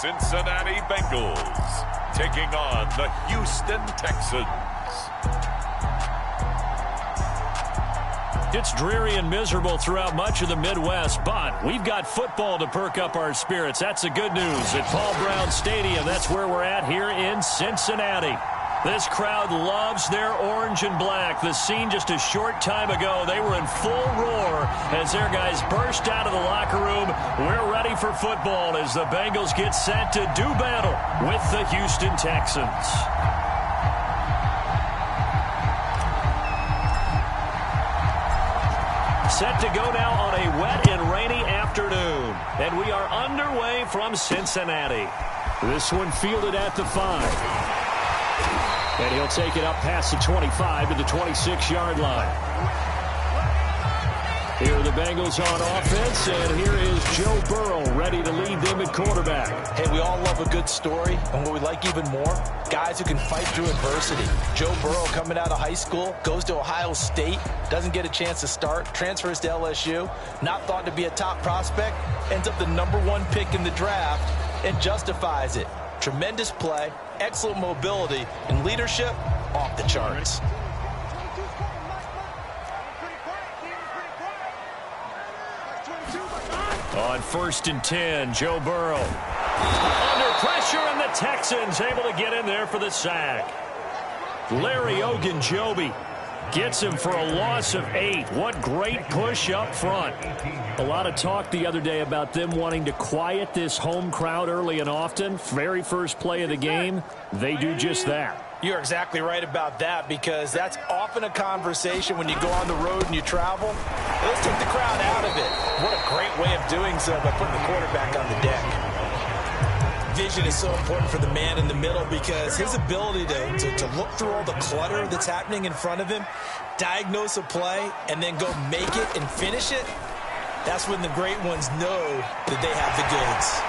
Cincinnati Bengals taking on the Houston Texans. It's dreary and miserable throughout much of the Midwest, but we've got football to perk up our spirits. That's the good news at Paul Brown Stadium. That's where we're at here in Cincinnati. This crowd loves their orange and black. The scene just a short time ago, they were in full roar as their guys burst out of the locker room. We're ready for football as the Bengals get set to do battle with the Houston Texans. Set to go now on a wet and rainy afternoon. And we are underway from Cincinnati. This one fielded at the 5. And he'll take it up past the 25 to the 26-yard line. Here are the Bengals on offense, and here is Joe Burrow ready to lead them at quarterback. Hey, we all love a good story, and what we like even more, guys who can fight through adversity. Joe Burrow coming out of high school, goes to Ohio State, doesn't get a chance to start, transfers to LSU, not thought to be a top prospect, ends up the #1 pick in the draft, and justifies it. Tremendous play, excellent mobility, and leadership off the charts. On 1st and 10, Joe Burrow. Under pressure, and the Texans able to get in there for the sack. Larry Ogunjobi gets him for a loss of 8. What great push up front. A lot of talk the other day about them wanting to quiet this home crowd early and often. Very first play of the game, they do just that. You're exactly right about that, because that's often a conversation when you go on the road and you travel. Let's take the crowd out of it. What a great way of doing so by putting the quarterback on the deck. Vision is so important for the man in the middle, because his ability to look through all the clutter that's happening in front of him, diagnose a play, and then go make it and finish it, that's when the great ones know that they have the goods.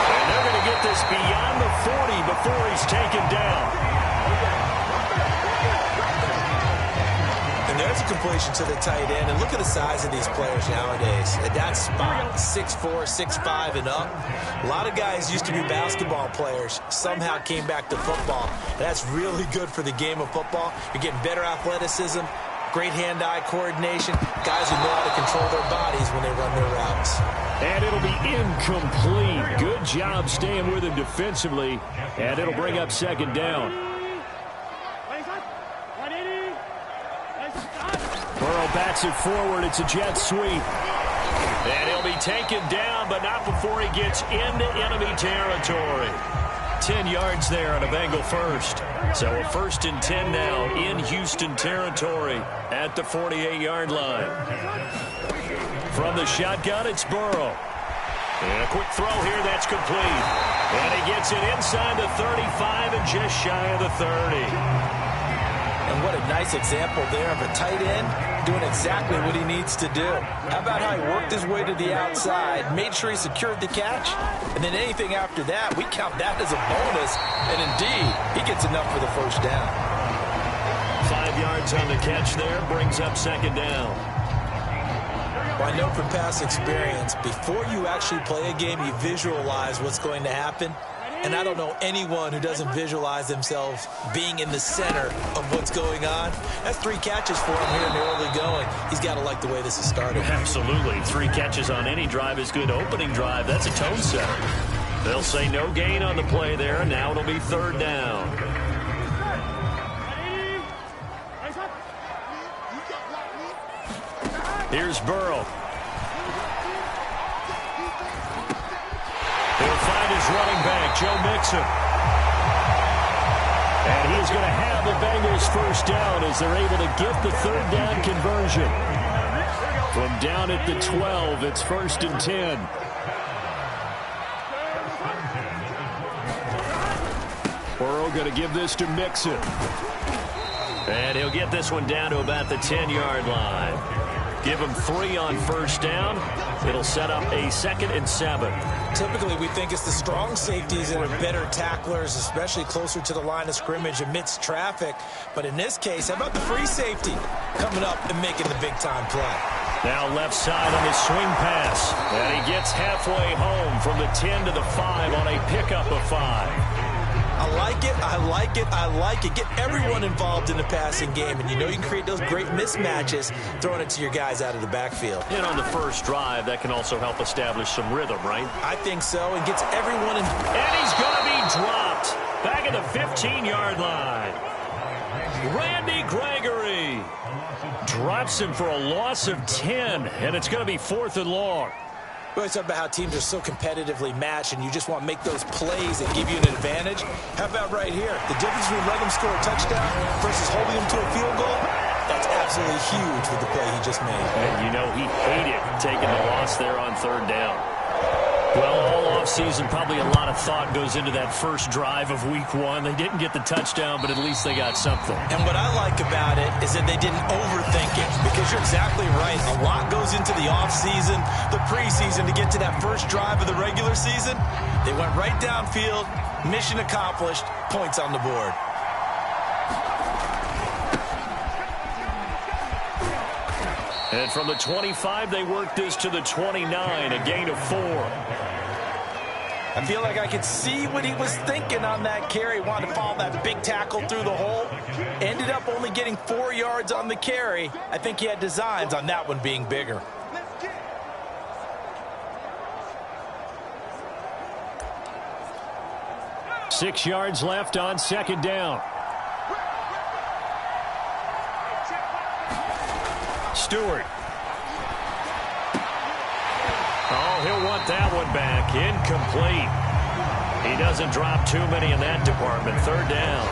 And they're going to get this beyond the 40 before he's taken down. And there's a completion to the tight end. And look at the size of these players nowadays. At that spot, 6'4", 6'5", and up. A lot of guys used to be basketball players, somehow came back to football. That's really good for the game of football. You're getting better athleticism, great hand-eye coordination, guys who know how to control their bodies when they run their routes. And it'll be incomplete. Good job staying with him defensively. And it'll bring up 2nd down. Burrow bats it forward. It's a jet sweep. And he'll be taken down, but not before he gets into enemy territory. 10 yards there on a Bengal first. So a 1st and 10 now in Houston territory at the 48-yard line. From the shotgun, it's Burrow. And a quick throw here, that's complete. And he gets it inside the 35 and just shy of the 30. And what a nice example there of a tight end doing exactly what he needs to do. How about how he worked his way to the outside, made sure he secured the catch, and then anything after that, we count that as a bonus. And indeed, he gets enough for the 1st down. 5 yards on the catch there, brings up 2nd down. Well, I know from past experience, before you actually play a game, you visualize what's going to happen. And I don't know anyone who doesn't visualize themselves being in the center of what's going on. That's 3 catches for him here in the early going. He's got to like the way this is started. Absolutely. 3 catches on any drive is good. Opening drive, that's a tone setter. They'll say no gain on the play there, and now it'll be 3rd down. Here's Burrow. He'll find his running back, Joe Mixon. And he's going to have the Bengals 1st down as they're able to get the 3rd down conversion. From down at the 12, it's 1st and 10. Burrow going to give this to Mixon. And he'll get this one down to about the 10-yard line. Give him 3 on 1st down. It'll set up a 2nd and 7. Typically, we think it's the strong safeties that are better tacklers, especially closer to the line of scrimmage amidst traffic. But in this case, how about the free safety coming up and making the big-time play? Now left side on his swing pass. And he gets halfway home from the 10 to the 5 on a pickup of 5. I like it, I like it, I like it. Get everyone involved in the passing game, and you know you can create those great mismatches throwing it to your guys out of the backfield. And on the first drive, that can also help establish some rhythm, right? I think so, and gets everyone in. And he's going to be dropped back at the 15-yard line. Randy Gregory drops him for a loss of 10, and it's going to be 4th and long. We always talk about how teams are so competitively matched and you just want to make those plays that give you an advantage. How about right here? The difference between letting them score a touchdown versus holding them to a field goal, that's absolutely huge with the play he just made. And you know he hated taking the loss there on 3rd down. Well, all offseason, probably a lot of thought goes into that first drive of Week 1. They didn't get the touchdown, but at least they got something. And what I like about it is that they didn't overthink it, because you're exactly right. A lot goes into the offseason, the preseason, to get to that first drive of the regular season. They went right downfield, mission accomplished, points on the board. And from the 25, they work this to the 29, a gain of 4. I feel like I could see what he was thinking on that carry. Wanted to follow that big tackle through the hole. Ended up only getting 4 yards on the carry. I think he had designs on that one being bigger. Six yards left on 2nd down. Stewart. Oh, he'll want that one back. Incomplete. He doesn't drop too many in that department. 3rd down.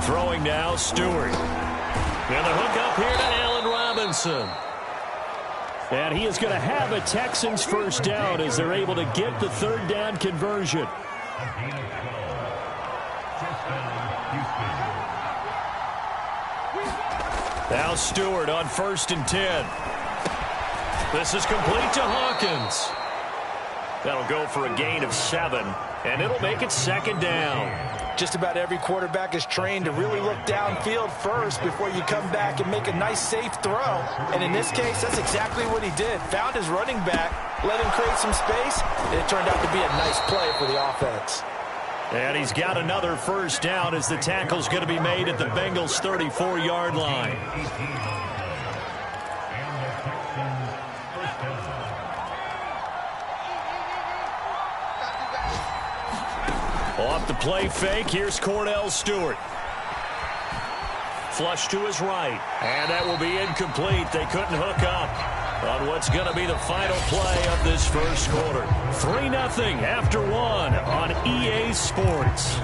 Throwing now, Stewart. And the hook up here to Allen Robinson. And he is going to have a Texans first down as they're able to get the 3rd down conversion. Now Stewart on 1st and 10. This is complete to Hawkins. That'll go for a gain of 7, and it'll make it 2nd down. Just about every quarterback is trained to really look downfield first before you come back and make a nice, safe throw. And in this case, that's exactly what he did. Found his running back, let him create some space, and it turned out to be a nice play for the offense. And he's got another first down as the tackle's going to be made at the Bengals' 34-yard line. Off the play fake, here's Cordell Stewart. Flush to his right, and that will be incomplete. They couldn't hook up on what's going to be the final play of this first quarter. 3-0 after 1 on EA Sports.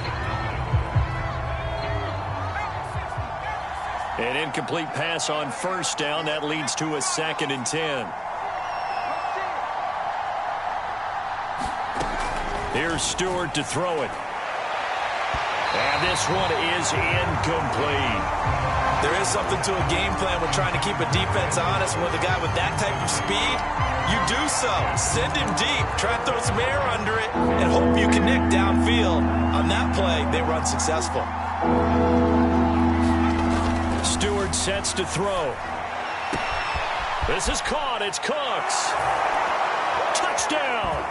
An incomplete pass on first down. That leads to a 2nd and 10. Here's Stewart to throw it. And this one is incomplete. There is something to a game plan with trying to keep a defense honest. With a guy with that type of speed, you do so. Send him deep, try and throw some air under it, and hope you connect downfield. On that play, they run successful. Stewart sets to throw. This is caught. It's Cooks. Touchdown.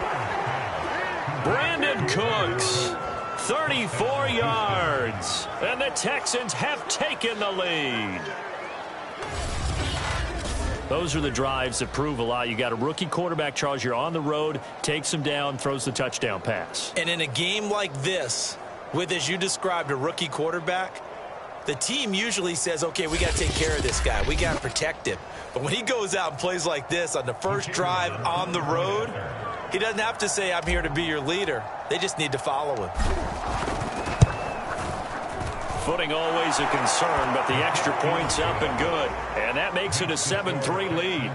Brandon Cooks. 34 yards. And the Texans have taken the lead. Those are the drives that prove a lot. You got a rookie quarterback, Charles. You're on the road, takes him down, throws the touchdown pass. And in a game like this, with, as you described, a rookie quarterback, the team usually says, okay, we got to take care of this guy. We got to protect him. But when he goes out and plays like this on the first drive on the road, he doesn't have to say, I'm here to be your leader. They just need to follow him. Footing always a concern, but the extra point's up and good. And that makes it a 7-3 lead.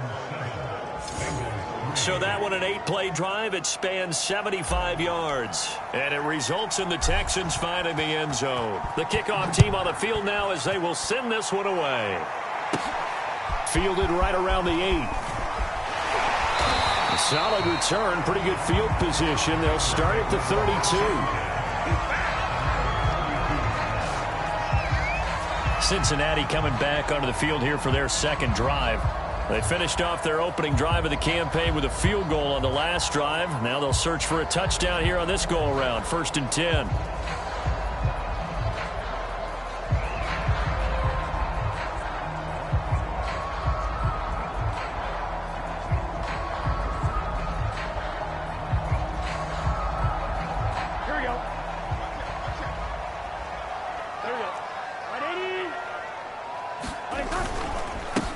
So that one, an 8-play drive. It spans 75 yards. And it results in the Texans finding the end zone. The kickoff team on the field now as they will send this one away. Fielded right around the 8. Solid return, pretty good field position. They'll start at the 32. Cincinnati coming back onto the field here for their second drive. They finished off their opening drive of the campaign with a field goal on the last drive. Now they'll search for a touchdown here on this go-around. 1st and 10.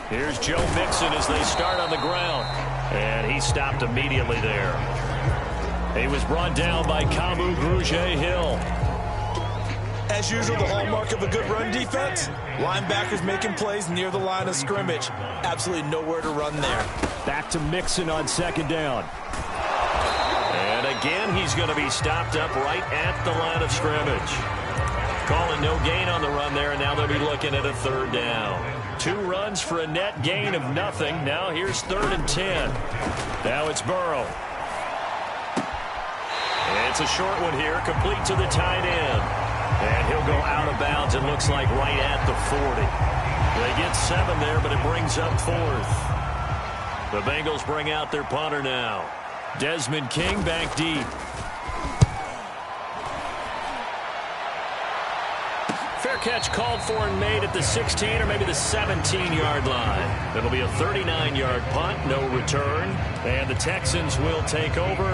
Here's Joe Mixon as they start on the ground. And he stopped immediately there. He was brought down by Kamu Grugier-Hill. As usual, the hallmark of a good run defense, linebackers making plays near the line of scrimmage. Absolutely nowhere to run there. Back to Mixon on 2nd down. And again, he's going to be stopped up right at the line of scrimmage. Calling no gain on the run there, and now they'll be looking at a 3rd down. 2 runs for a net gain of nothing. Now here's 3rd and 10. Now it's Burrow. And it's a short one here, complete to the tight end. And he'll go out of bounds, it looks like right at the 40. They get 7 there, but it brings up 4th. The Bengals bring out their punter now. Desmond King back deep. Fair catch called for and made at the 16 or maybe the 17-yard line. It'll be a 39-yard punt, no return. And the Texans will take over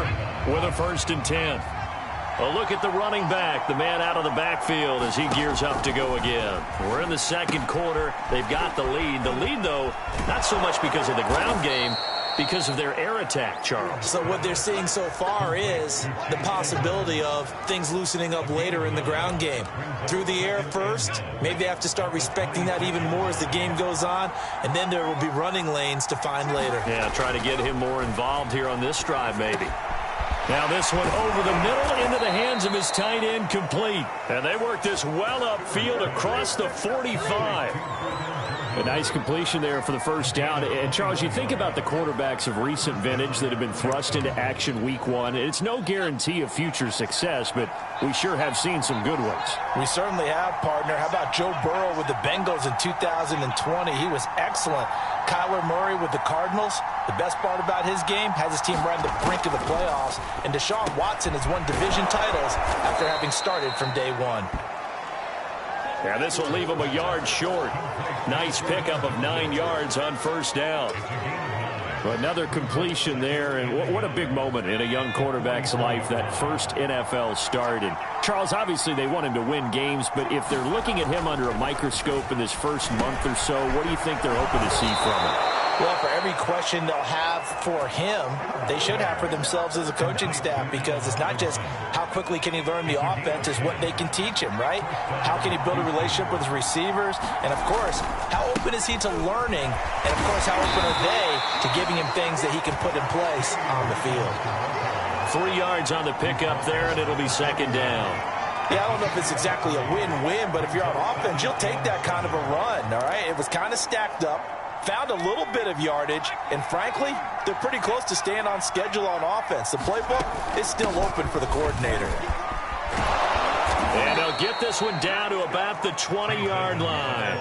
with a 1st and 10. A look at the running back, the man out of the backfield as he gears up to go again. We're in the 2nd quarter. They've got the lead. The lead, though, not so much because of the ground game, because of their air attack, Charles. So what they're seeing so far is the possibility of things loosening up later in the ground game. Through the air first, maybe they have to start respecting that even more as the game goes on, and then there will be running lanes to find later. Yeah, try to get him more involved here on this drive maybe. Now this one over the middle into the hands of his tight end, complete. And they work this well upfield across the 45. A nice completion there for the 1st down. And, Charles, you think about the quarterbacks of recent vintage that have been thrust into action week 1. It's no guarantee of future success, but we sure have seen some good ones. We certainly have, partner. How about Joe Burrow with the Bengals in 2020? He was excellent. Kyler Murray with the Cardinals. The best part about his game, has his team right on the brink of the playoffs. And Deshaun Watson has won division titles after having started from day 1. Yeah, this will leave him a yard short. Nice pickup of 9 yards on 1st down. Another completion there, and what a big moment in a young quarterback's life, that first NFL start. And Charles, obviously they want him to win games, but if they're looking at him under a microscope in this first month or so, what do you think they're hoping to see from him? Well, for every question they'll have for him, they should have for themselves as a coaching staff, because it's not just how quickly can he learn the offense, it's what they can teach him, right? How can he build a relationship with his receivers? And, of course, how open is he to learning? And, of course, how open are they to giving him things that he can put in place on the field? 3 yards on the pickup there, and it'll be 2nd down. Yeah, I don't know if it's exactly a win-win, but if you're on offense, you'll take that kind of a run, all right? It was kind of stacked up. Found a little bit of yardage, and frankly, they're pretty close to staying on schedule on offense. The playbook is still open for the coordinator. And they'll get this one down to about the 20-yard line.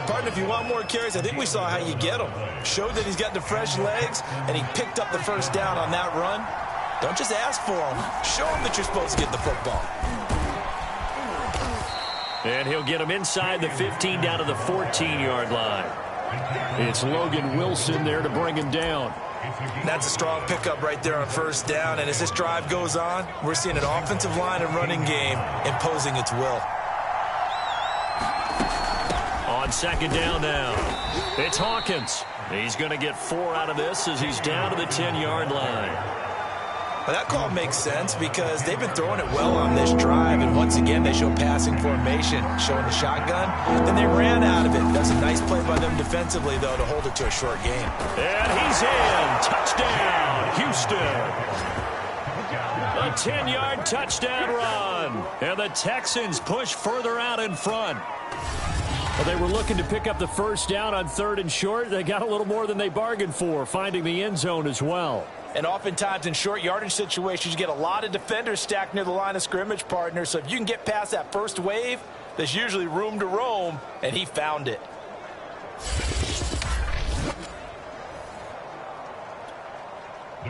Partner, if you want more carries, I think we saw how you get them. Showed that he's got the fresh legs, and he picked up the 1st down on that run. Don't just ask for them. Show them that you're supposed to get the football. And he'll get him inside the 15 down to the 14-yard line. It's Logan Wilson there to bring him down. That's a strong pickup right there on 1st down. And as this drive goes on, we're seeing an offensive line and running game imposing its will. On 2nd down now, it's Hawkins. He's going to get 4 out of this as he's down to the 10-yard line. Well, that call makes sense because they've been throwing it well on this drive, and once again they show passing formation, showing the shotgun. Then they ran out of it. That's a nice play by them defensively, though, to hold it to a short game. And he's in. Touchdown, Houston. A 10-yard touchdown run. And the Texans push further out in front. Well, they were looking to pick up the first down on 3rd and short. They got a little more than they bargained for, finding the end zone as well. And oftentimes in short yardage situations, you get a lot of defenders stacked near the line of scrimmage, partner. So if you can get past that first wave, there's usually room to roam, and he found it.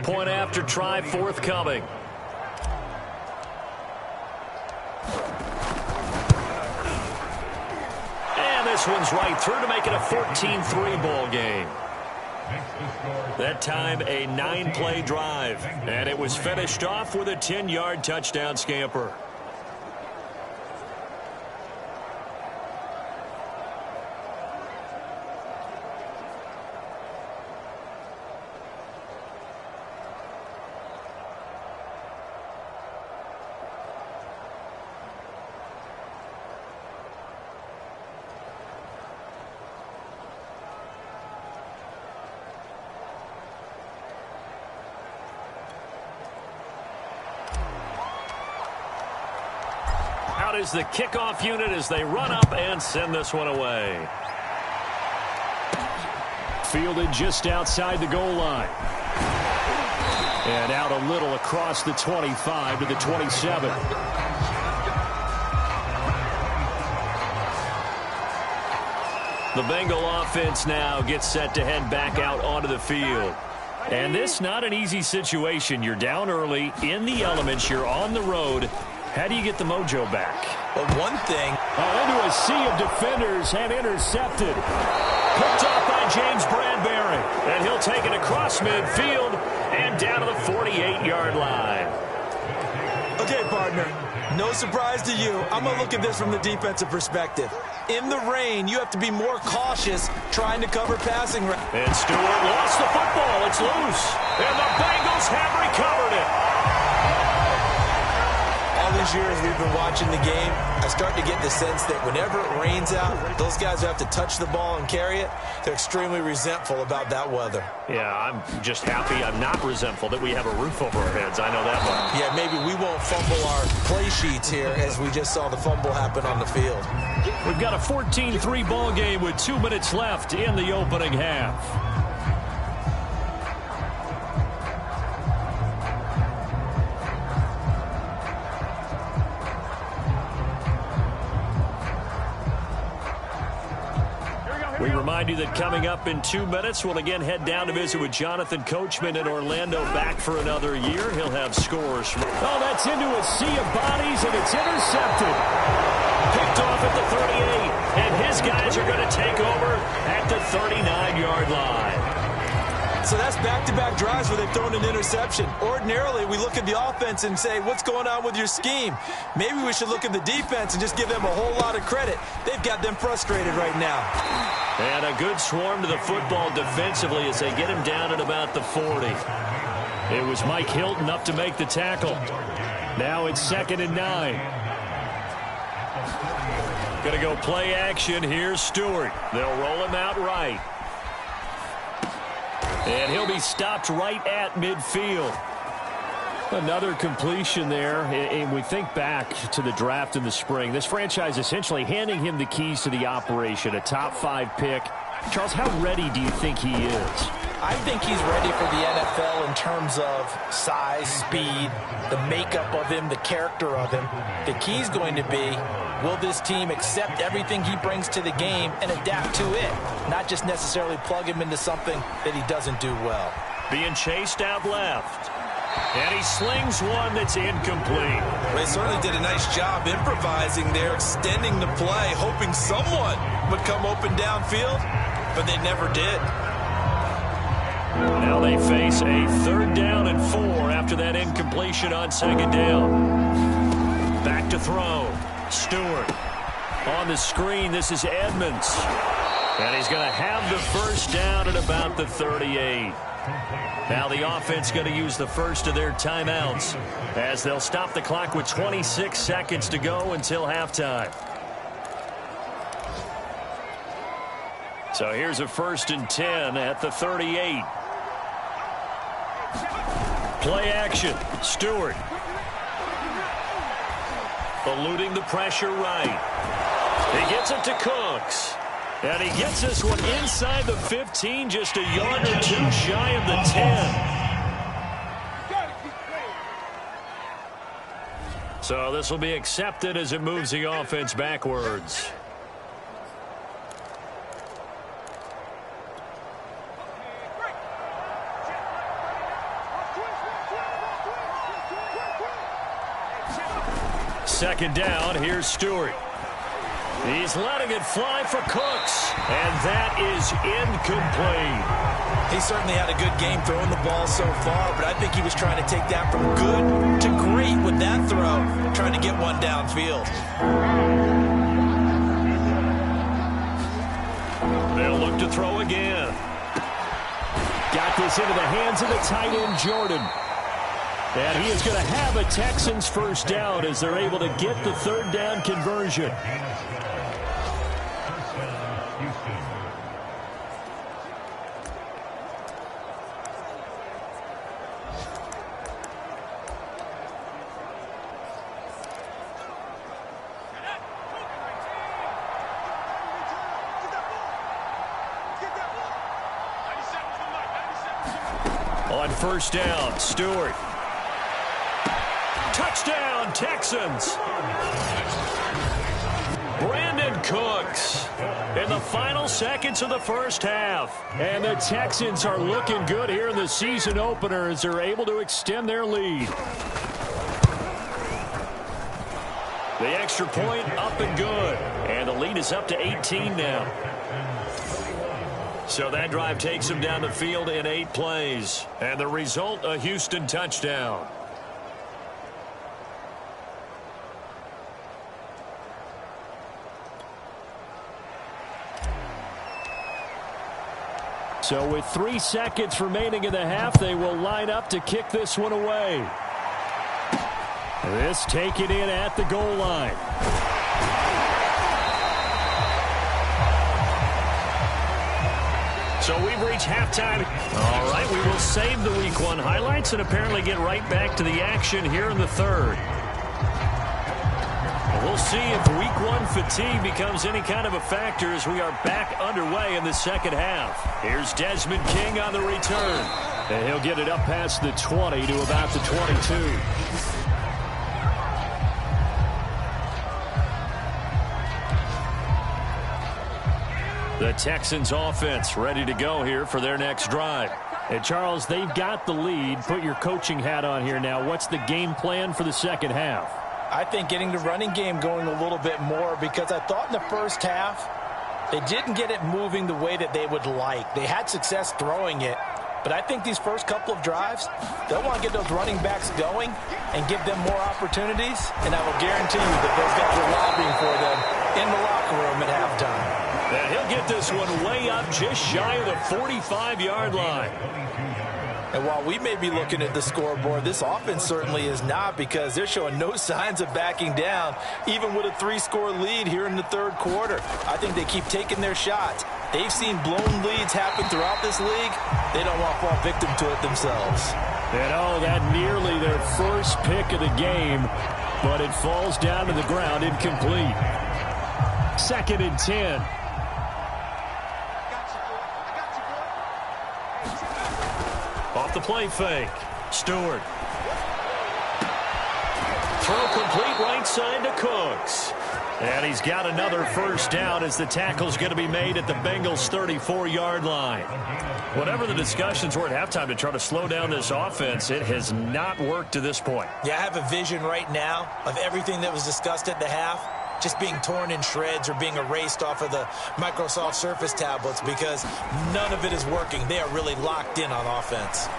Point after try forthcoming. And this one's right through to make it a 14-3 ball game. That time a 9-play drive, and it was finished off with a 10-yard touchdown scamper. Out is the kickoff unit as they run up and send this one away. Fielded just outside the goal line. And out a little across the 25 to the 27. The Bengal offense now gets set to head back out onto the field. And this not an easy situation. You're down early, in the elements, you're on the road. How do you get the mojo back? Well, one thing. Into a sea of defenders and intercepted. Picked off by James Bradbury. And he'll take it across midfield and down to the 48-yard line. Okay, partner. No surprise to you. I'm going to look at this from the defensive perspective. In the rain, you have to be more cautious trying to cover passing. And Stewart lost the football. It's loose. And the Bengals have recovered it. All these years we've been watching the game, I start to get the sense that whenever it rains out, those guys who have to touch the ball and carry it, they're extremely resentful about that weather. Yeah, I'm just happy I'm not resentful that we have a roof over our heads. I know that much. Yeah, maybe we won't fumble our play sheets here as we just saw the fumble happen on the field. We've got a 14-3 ball game with 2 minutes left in the opening half. We remind you that coming up in 2 minutes, we'll again head down to visit with Jonathan Coachman in Orlando, back for another year. He'll have scores. Oh, that's into a sea of bodies, and it's intercepted. Picked off at the 38, and his guys are going to take over at the 39-yard line. So that's back-to-back drives where they've thrown an interception. Ordinarily, we look at the offense and say, what's going on with your scheme? Maybe we should look at the defense and just give them a whole lot of credit. They've got them frustrated right now. And a good swarm to the football defensively as they get him down at about the 40. It was Mike Hilton up to make the tackle. Now it's 2nd and 9. Going to go play action. Here's Stewart. They'll roll him out right. And he'll be stopped right at midfield. Another completion there. And we think back to the draft in the spring. This franchise essentially handing him the keys to the operation. A top 5 pick. Charles, how ready do you think he is? I think he's ready for the NFL in terms of size, speed, the makeup of him, the character of him. The key's going to be, will this team accept everything he brings to the game and adapt to it? Not just necessarily plug him into something that he doesn't do well. Being chased out left. And he slings one that's incomplete. They certainly did a nice job improvising there, extending the play, hoping someone would come open downfield, but they never did. Now they face a 3rd down and 4 after that incompletion on 2nd down. Back to throw. Stewart. On the screen, this is Edmonds. And he's going to have the first down at about the 38. Now the offense going to use the first of their timeouts as they'll stop the clock with 26 seconds to go until halftime. So here's a 1st and 10 at the 38. Play action. Stewart. Eluding the pressure right. He gets it to Cooks. And he gets this one inside the 15, just a yard or two shy of the 10. So this will be accepted as it moves the offense backwards. Second down, here's Stewart. He's letting it fly for Cooks, and that is incomplete. He certainly had a good game throwing the ball so far, but I think he was trying to take that from good to great with that throw, trying to get one downfield. They'll look to throw again. Got this into the hands of the tight end, Jordan. And he is going to have a Texans first down as they're able to get the third down conversion. On first down, Stewart. Touchdown, Texans. Brandon Cooks in the final seconds of the first half. And the Texans are looking good here in the season opener as they're able to extend their lead. The extra point up and good. And the lead is up to 18 now. So that drive takes them down the field in 8 plays. And the result, a Houston touchdown. So with 3 seconds remaining in the half, they will line up to kick this one away. This taken in at the goal line. So we've reached halftime. All right, we will save the Week 1 highlights and apparently get right back to the action here in the third. We'll see if Week 1 fatigue becomes any kind of a factor as we are back underway in the second half. Here's Desmond King on the return. And he'll get it up past the 20 to about the 22. The Texans offense ready to go here for their next drive. And Charles, they've got the lead. Put your coaching hat on here now. What's the game plan for the second half? I think getting the running game going a little bit more, because I thought in the first half they didn't get it moving the way that they would like. They had success throwing it, but I think these first couple of drives, they'll want to get those running backs going and give them more opportunities, and I will guarantee you that those guys are lobbying for them in the locker room at halftime. And he'll get this one way up just shy of the 45-yard line. And while we may be looking at the scoreboard, this offense certainly is not, because they're showing no signs of backing down, even with a 3-score lead here in the third quarter. I think they keep taking their shots. They've seen blown leads happen throughout this league. They don't want to fall victim to it themselves. And oh, that nearly their first pick of the game, but it falls down to the ground incomplete. 2nd and 10. Off the play fake. Stewart. Throw complete right side to Cooks. And he's got another first down as the tackle's going to be made at the Bengals' 34-yard line. Whatever the discussions were at halftime to try to slow down this offense, it has not worked to this point. Yeah, I have a vision right now of everything that was discussed at the half just being torn in shreds or being erased off of the Microsoft Surface tablets, because none of it is working. They are really locked in on offense.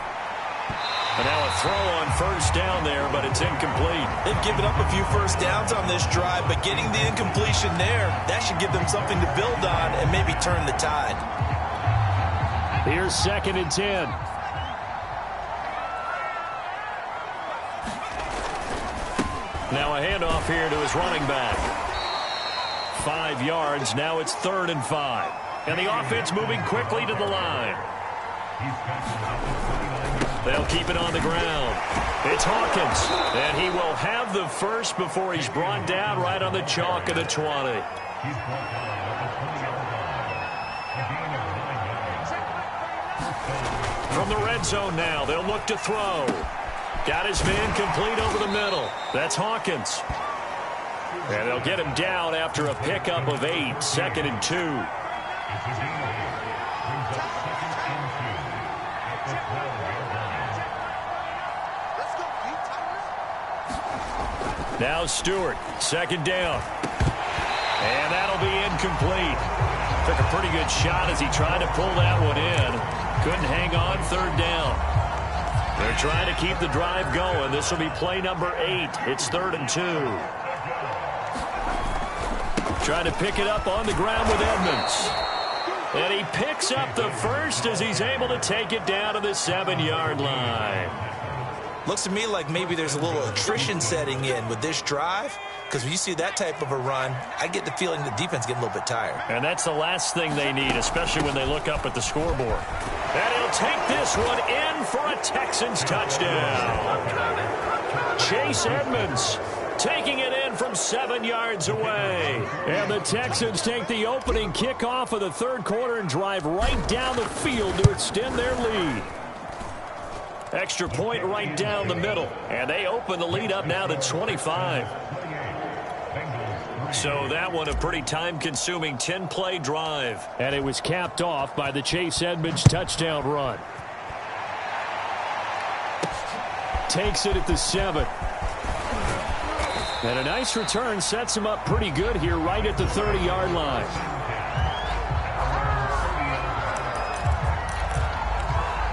And now a throw on first down there, but it's incomplete. They've given up a few first downs on this drive, but getting the incompletion there, that should give them something to build on and maybe turn the tide. Here's 2nd and 10. Now a handoff here to his running back. 5 yards. Now it's 3rd and 5. And the offense moving quickly to the line. They'll keep it on the ground. It's Hawkins. And he will have the first before he's brought down right on the chalk of the 20. From the red zone now, they'll look to throw. Got his man complete over the middle. That's Hawkins. And they'll get him down after a pickup of 8, 2nd and 2. Now Stewart, 2nd down. And that'll be incomplete. Took a pretty good shot as he tried to pull that one in. Couldn't hang on, 3rd down. They're trying to keep the drive going. This will be play number 8. It's 3rd and 2. Trying to pick it up on the ground with Edmonds. And he picks up the first as he's able to take it down to the 7-yard line. Looks to me like maybe there's a little attrition setting in with this drive, because when you see that type of a run, I get the feeling the defense getting a little bit tired. And that's the last thing they need, especially when they look up at the scoreboard. And he'll take this one in for a Texans touchdown. Chase Edmonds taking it in from 7 yards away. And the Texans take the opening kickoff of the 3rd quarter and drive right down the field to extend their lead. Extra point right down the middle. And they open the lead up now to 25. So that one a pretty time-consuming 10-play drive. And it was capped off by the Chase Edmonds touchdown run. Takes it at the 7. And a nice return sets him up pretty good here right at the 30-yard line.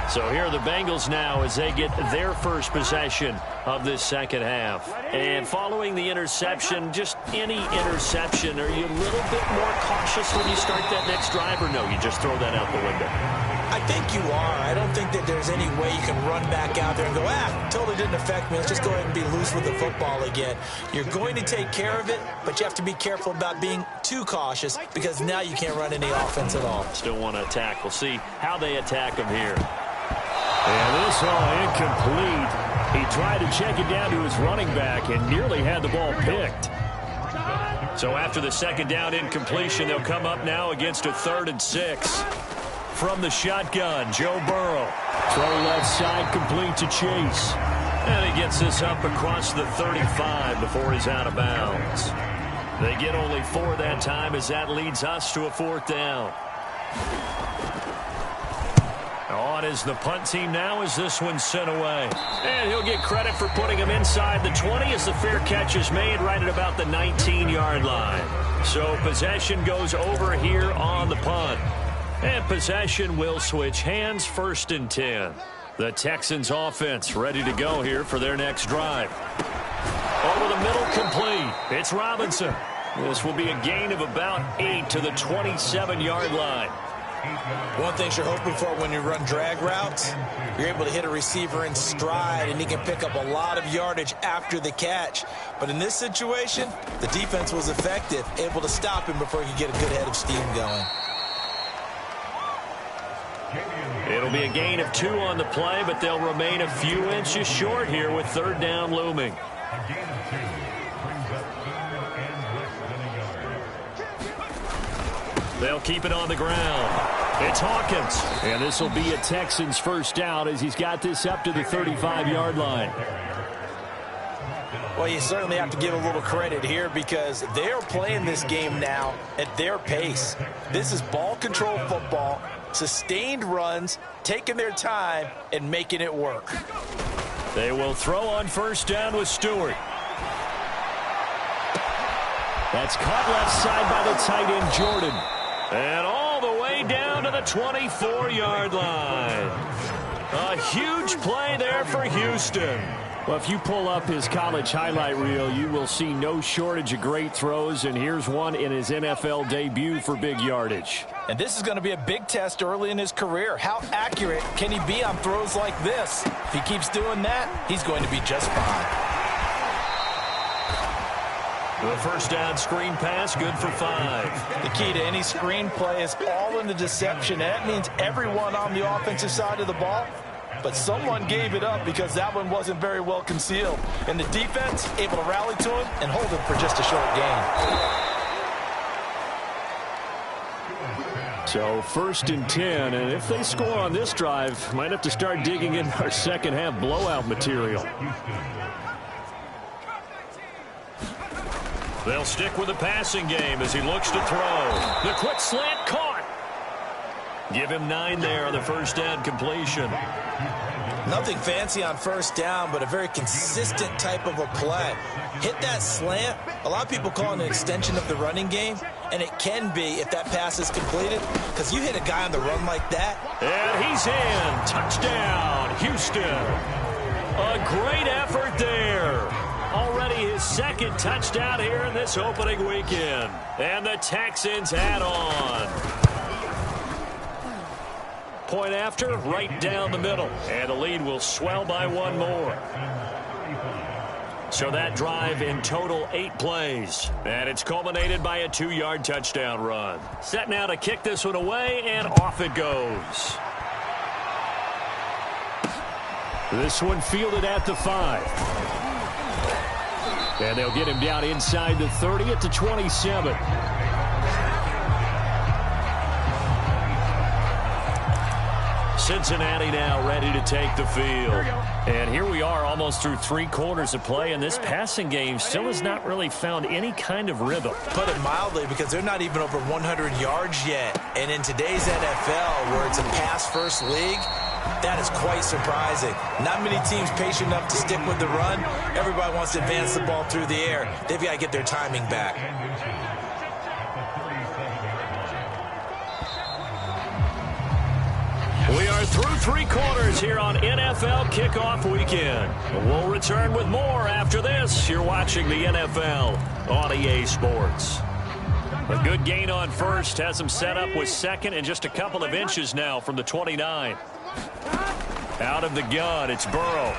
So here are the Bengals now as they get their first possession of this second half. And following the interception, just any interception, are you a little bit more cautious when you start that next drive, or no, you just throw that out the window? I think you are. I don't think that there's any way you can run back out there and go, totally didn't affect me. Let's just go ahead and be loose with the football again. You're going to take care of it, but you have to be careful about being too cautious because now you can't run any offense at all. Still want to attack. We'll see how they attack him here. And this all incomplete. He tried to check it down to his running back and nearly had the ball picked. So after the 2nd down incompletion, they'll come up now against a 3rd and 6. From the shotgun, Joe Burrow. Throw left side complete to Chase. And he gets this up across the 35 before he's out of bounds. They get only 4 that time as that leads us to a 4th down. On is the punt team now as this one's sent away. And he'll get credit for putting him inside the 20 as the fair catch is made right at about the 19-yard line. So possession goes over here on the punt. And possession will switch hands, 1st and 10. The Texans offense ready to go here for their next drive. Over the middle, complete. It's Robinson. This will be a gain of about 8 to the 27-yard line. One thing you're hoping for when you run drag routes, you're able to hit a receiver in stride, and he can pick up a lot of yardage after the catch. But in this situation, the defense was effective, able to stop him before he could get a good head of steam going. It'll be a gain of 2 on the play, but they'll remain a few inches short here with 3rd down looming. They'll keep it on the ground. It's Hawkins. And this will be a Texans 1st down as he's got this up to the 35-yard line. Well, you certainly have to give a little credit here because they're playing this game now at their pace. This is ball control football, sustained runs, taking their time, and making it work. They will throw on 1st down with Stewart. That's caught left side by the tight end, Jordan. And all the way down to the 24-yard line. A huge play there for Houston. Well, if you pull up his college highlight reel, you will see no shortage of great throws, and here's one in his NFL debut for big yardage. And this is going to be a big test early in his career. How accurate can he be on throws like this? If he keeps doing that, he's going to be just fine. The 1st down screen pass, good for 5. The key to any screen play is all in the deception. That means everyone on the offensive side of the ball, but someone gave it up because that one wasn't very well concealed. And the defense able to rally to him and hold him for just a short gain. So 1st and 10, and if they score on this drive, might have to start digging in our second half blowout material. They'll stick with the passing game as he looks to throw. The quick slant caught. Give him 9 there on the first down completion. Nothing fancy on first down, but a very consistent type of a play. Hit that slant. A lot of people call it an extension of the running game, and it can be if that pass is completed, because you hit a guy on the run like that. And he's in. Touchdown, Houston. A great effort there. Already his second touchdown here in this opening weekend. And the Texans add on. Point after, right down the middle. And the lead will swell by 1 more. So that drive in total 8 plays. And it's culminated by a 2-yard touchdown run. Set now to kick this one away, and off it goes. This one fielded at the 5. And they'll get him down inside the 30 at the 27. Cincinnati now ready to take the field. And here we are almost through 3 quarters of play, and this passing game still has not really found any kind of rhythm. Put it mildly, because they're not even over 100 yards yet. And in today's NFL, where it's a pass-first league, that is quite surprising. Not many teams patient enough to stick with the run. Everybody wants to advance the ball through the air. They've got to get their timing back. We are through 3 quarters here on NFL Kickoff Weekend. We'll return with more after this. You're watching the NFL on EA Sports. A good gain on first has him set up with second and just a couple of inches now from the 29. Out of the gun, it's Burrow.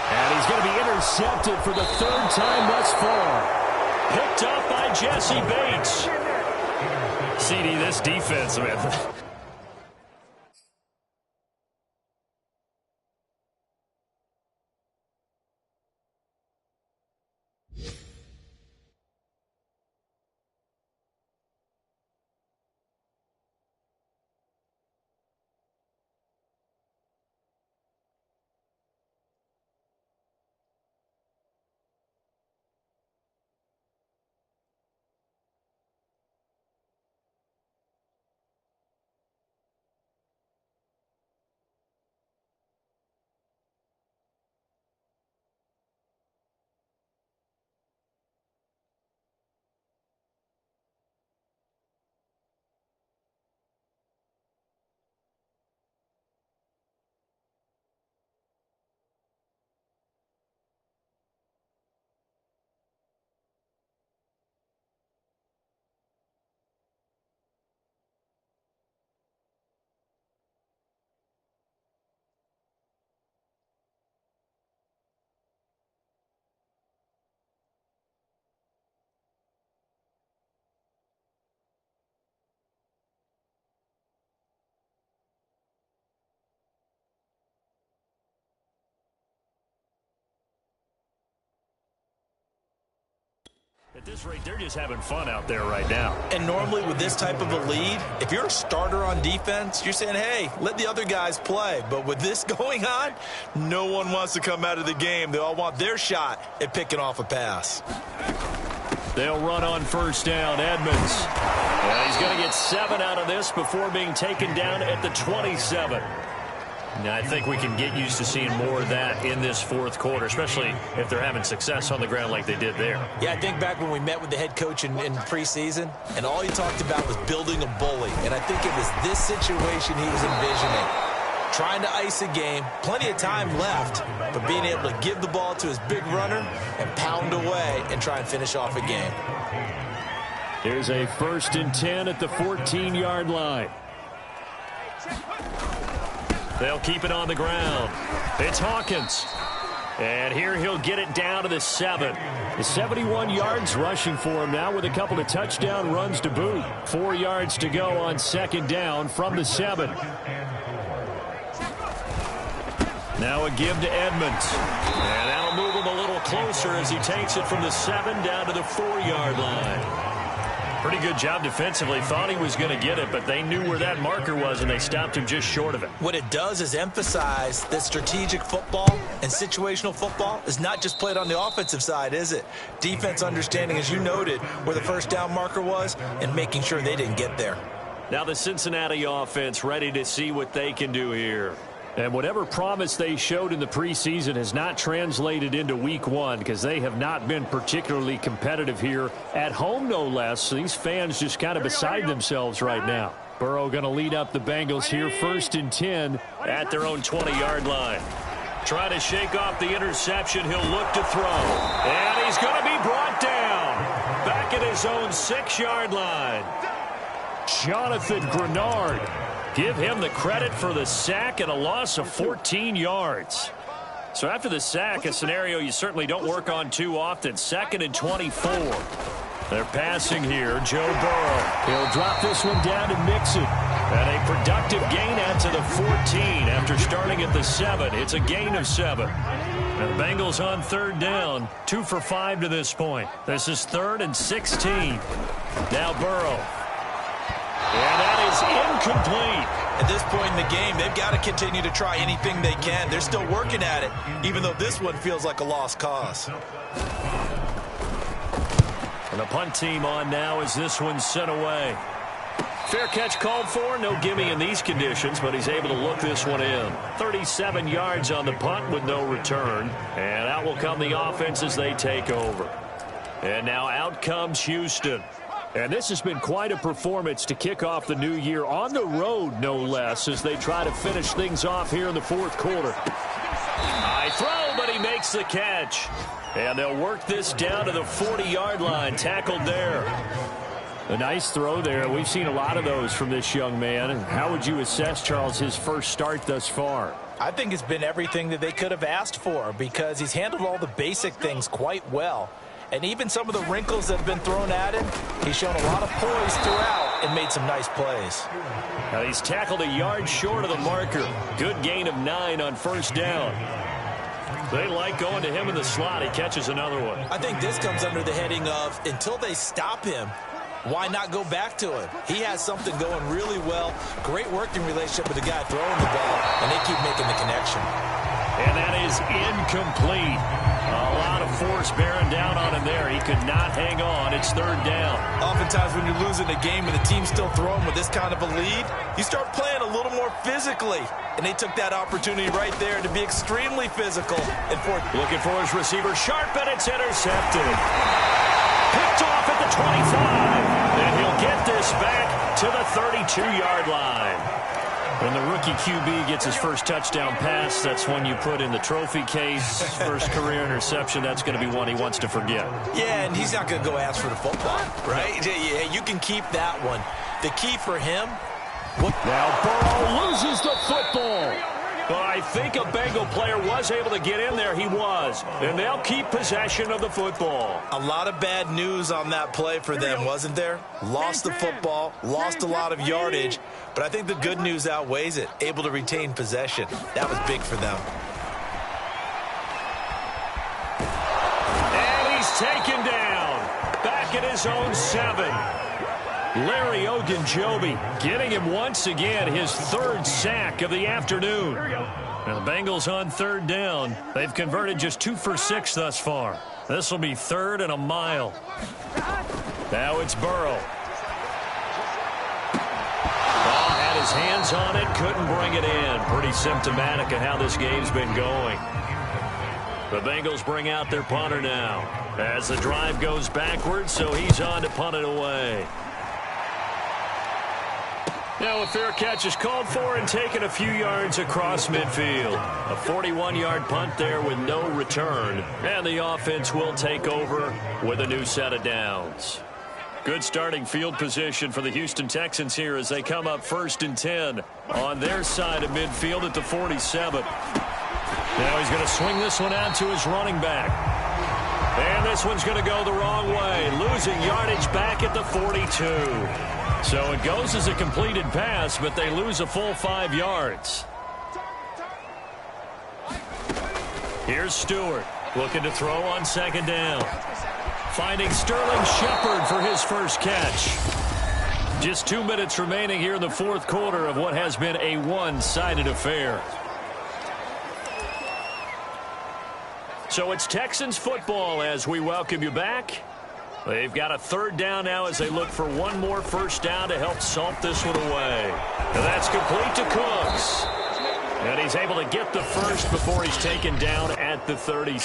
And he's going to be intercepted for the 3rd time thus far. Picked up by Jesse Bates. CD, this defense, man. At this rate, they're just having fun out there right now. And normally with this type of a lead, if you're a starter on defense, you're saying, hey, let the other guys play. But with this going on, no one wants to come out of the game. They all want their shot at picking off a pass. They'll run on first down, Edmonds. And he's going to get 7 out of this before being taken down at the 27. Now, I think we can get used to seeing more of that in this 4th quarter, especially if they're having success on the ground like they did there. Yeah, I think back when we met with the head coach in preseason, and all he talked about was building a bully. And I think it was this situation he was envisioning. Trying to ice a game, plenty of time left, but being able to give the ball to his big runner and pound away and try and finish off a game. Here's a 1st and 10 at the 14-yard line. They'll keep it on the ground. It's Hawkins. And here he'll get it down to the 7. The 71 yards rushing for him now with a couple of touchdown runs to boot. 4 yards to go on 2nd down from the 7. Now a give to Edmonds. And that'll move him a little closer as he takes it from the 7 down to the 4-yard line. Pretty good job defensively. Thought he was going to get it, but they knew where that marker was, and they stopped him just short of it. What it does is emphasize that strategic football and situational football is not just played on the offensive side, is it? Defense understanding, as you noted, where the first down marker was and making sure they didn't get there. Now the Cincinnati offense ready to see what they can do here. And whatever promise they showed in the preseason has not translated into week one because they have not been particularly competitive here at home, no less. So these fans just kind of beside themselves right now. Burrow going to lead up the Bengals here 1st and 10 at their own 20-yard line. Trying to shake off the interception. He'll look to throw. And he's going to be brought down back at his own 6-yard line. Jonathan Grenard. Give him the credit for the sack and a loss of 14 yards. So after the sack, a scenario you certainly don't work on too often. 2nd and 24. They're passing here. Joe Burrow. He'll drop this one down and mix it. And a productive gain out to the 14 after starting at the 7. It's a gain of 7. And the Bengals on 3rd down. 2 for 5 to this point. This is 3rd and 16. Now Burrow. And that is incomplete. At this point in the game, they've got to continue to try anything they can. They're still working at it, even though this one feels like a lost cause. And the punt team on now as this one's sent away. Fair catch called for. No gimme in these conditions, but he's able to look this one in. 37 yards on the punt with no return. And out will come the offense as they take over. And now out comes Houston. And this has been quite a performance to kick off the new year on the road, no less, as they try to finish things off here in the 4th quarter. High throw, but he makes the catch. And they'll work this down to the 40-yard line, tackled there. A nice throw there. We've seen a lot of those from this young man. How would you assess, Charles, his first start thus far? I think it's been everything that they could have asked for because he's handled all the basic things quite well. And even some of the wrinkles that have been thrown at him, he's shown a lot of poise throughout and made some nice plays. Now he's tackled a yard short of the marker. Good gain of 9 on 1st down. They like going to him in the slot. He catches another one. I think this comes under the heading of until they stop him, why not go back to him? He has something going really well. Great working relationship with the guy throwing the ball, and they keep making the connection. And that is incomplete. A lot of force bearing down on him there. He could not hang on. It's 3rd down. Oftentimes when you're losing a game and the team's still throwing with this kind of a lead, you start playing a little more physically. And they took that opportunity right there to be extremely physical. And looking for his receiver, sharp, and it's intercepted. Picked off at the 25. And he'll get this back to the 32-yard line. When the rookie QB gets his first touchdown pass, that's one you put in the trophy case. First career interception, that's going to be one he wants to forget. Yeah, and he's not going to go ask for the football, right? Yeah, you can keep that one. The key for him. Now Burrow loses the football. But I think a Bengal player was able to get in there. He was. And they'll keep possession of the football. A lot of bad news on that play for them, wasn't there? Lost the football, lost a lot of yardage. But I think the good news outweighs it. Able to retain possession. That was big for them. And he's taken down. Back at his own 7. Larry Ogunjobi getting him once again his 3rd sack of the afternoon. Now the Bengals on 3rd down. They've converted just 2 for 6 thus far. This will be 3rd and a mile. Now it's Burrow. Ball had his hands on it, couldn't bring it in. Pretty symptomatic of how this game's been going. The Bengals bring out their punter now as the drive goes backwards, so he's on to punt it away. Now a fair catch is called for and taken a few yards across midfield. A 41-yard punt there with no return. And the offense will take over with a new set of downs. Good starting field position for the Houston Texans here as they come up 1st and 10 on their side of midfield at the 47. Now he's going to swing this one out to his running back. And this one's going to go the wrong way, losing yardage back at the 42. So it goes as a completed pass, but they lose a full 5 yards. Here's Stewart looking to throw on 2nd down. Finding Sterling Shepard for his first catch. Just 2 minutes remaining here in the fourth quarter of what has been a one-sided affair. So it's Texans football as we welcome you back. They've got a third down now as they look for one more first down to help salt this one away. And that's complete to Cooks. And he's able to get the first before he's taken down at the 36.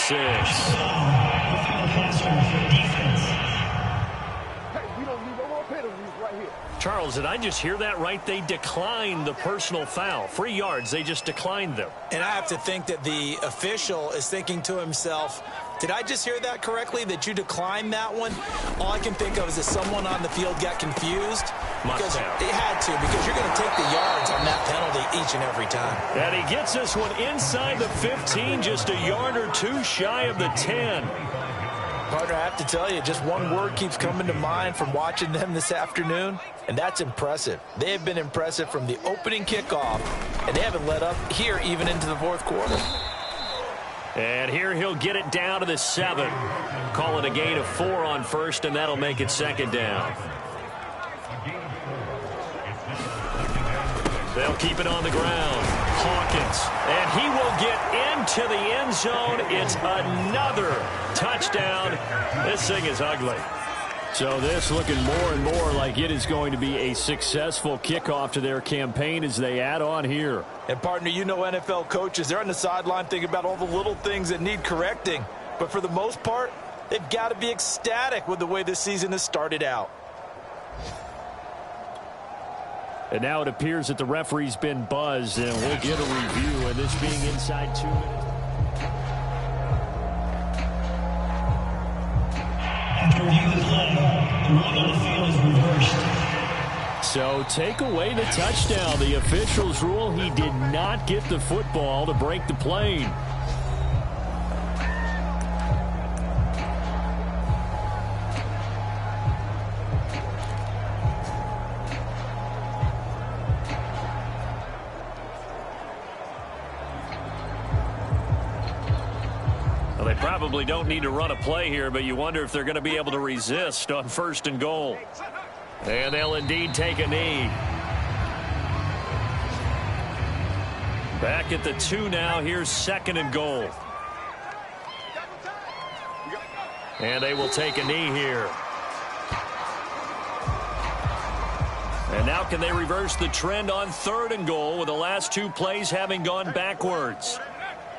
Charles, did I just hear that right? They declined the personal foul. 3 yards, they just declined them. And I have to think that the official is thinking to himself, did I just hear that correctly, that you declined that one? All I can think of is that someone on the field got confused. Because they had to, because you're going to take the yards on that penalty each and every time. And he gets this one inside the 15, just a yard or two shy of the 10. Partner, I have to tell you, just one word keeps coming to mind from watching them this afternoon, and that's impressive. They have been impressive from the opening kickoff, and they haven't let up here even into the fourth quarter. And here he'll get it down to the 7. Call it a gain of 4 on first, and that'll make it second down. They'll keep it on the ground. Hawkins, and he will get into the end zone. It's another touchdown. This thing is ugly. So this looking more and more like it is going to be a successful kickoff to their campaign as they add on here. And partner, you know NFL coaches, they're on the sideline thinking about all the little things that need correcting. But for the most part, they've got to be ecstatic with the way this season has started out. And now it appears that the referee's been buzzed, and we'll get a review, and this being inside 2 minutes. After review the play, the ruling on the field is reversed. So take away the touchdown. The officials rule he did not get the football to break the plane. They probably don't need to run a play here, but you wonder if they're going to be able to resist on first and goal. And they'll indeed take a knee. Back at the 2 now. Here's second and goal. And they will take a knee here. And now can they reverse the trend on third and goal with the last 2 plays having gone backwards?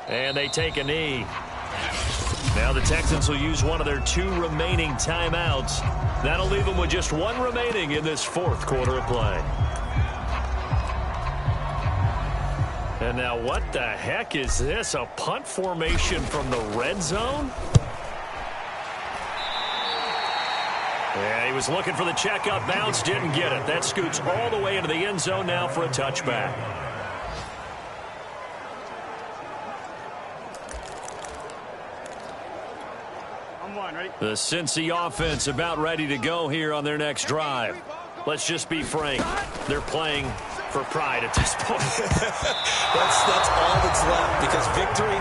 And they take a knee. Now the Texans will use one of their 2 remaining timeouts. That'll leave them with just 1 remaining in this fourth quarter of play. And now what the heck is this? A punt formation from the red zone? Yeah, he was looking for the checkup bounce, didn't get it. That scoots all the way into the end zone now for a touchback. The Cincy offense about ready to go here on their next drive. Let's just be frank. They're playing for pride at this point. That's all that's left, because victory,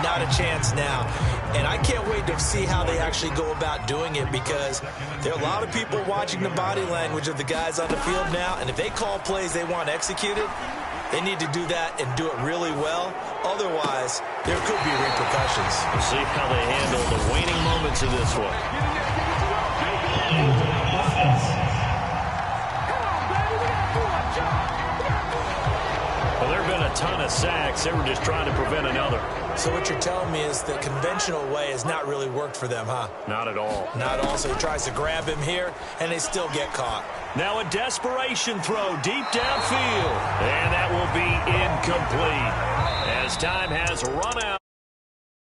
not a chance now. And I can't wait to see how they actually go about doing it, because there are a lot of people watching the body language of the guys on the field now, and if they call plays they want executed, they need to do that and do it really well. Otherwise, there could be repercussions. We'll see how they handle the waning moments of this one. Well, there have been a ton of sacks. They were just trying to prevent another. So what you're telling me is the conventional way has not really worked for them, huh? Not at all. Not at all. So he tries to grab him here, and they still get caught. Now a desperation throw deep downfield. And that will be incomplete as time has run out.